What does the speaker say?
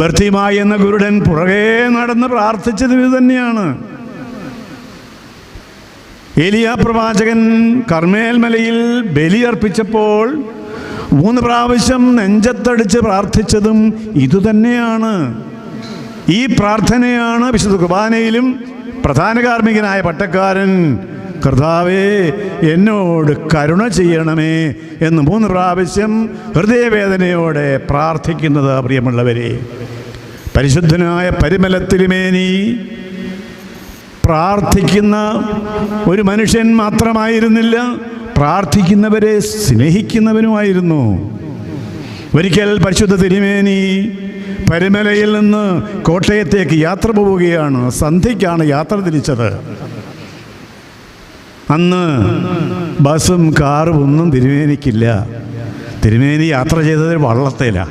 Bartimaeus എന്ന ഗുരുടൻ പുറകെ നടന്ന് പ്രാർത്ഥിച്ചത് ഇത് തന്നെയാണ്. ഏലിയാ പ്രവാചകൻ കർമ്മേൽ മലയിൽ ബലിയർപ്പിച്ചപ്പോൾ 3 പ്രാവശ്യം നെഞ്ചത്തടിച്ച് പ്രാർത്ഥിച്ചതും ഇതുതന്നെയാണ്. ഈ പ്രാർത്ഥനയാണ് വിശുദ്ധ കുർബാനയിലും പ്രധാന കാർമ്മികനായ പട്ടക്കാരൻ കർത്താവേ എന്നോട് കരുണ ചെയ്യണമേ എന്ന് 3 പ്രാവശ്യം ഹൃദയവേദനയോടെ പ്രാർത്ഥിക്കുന്നത്. പ്രിയമുള്ളവരെ, പരിശുദ്ധനായ പരിമലത്തിരുമേനി പ്രാർത്ഥിക്കുന്ന ഒരു മനുഷ്യൻ മാത്രമായിരുന്നില്ല, പ്രാർത്ഥിക്കുന്നവരെ സ്നേഹിക്കുന്നവനുമായിരുന്നു. ഒരിക്കൽ പരിശുദ്ധ തിരുമേനി പരിമലയിൽ നിന്ന് കോട്ടയത്തേക്ക് യാത്ര പോവുകയാണ്. സന്ധ്യയ്ക്കാണ് യാത്ര തിരിച്ചത്. അന്ന് ബസ്സും കാറും ഒന്നും തിരുമേനിക്കില്ല. തിരുമേനി യാത്ര ചെയ്തത് വള്ളത്തേലാണ്.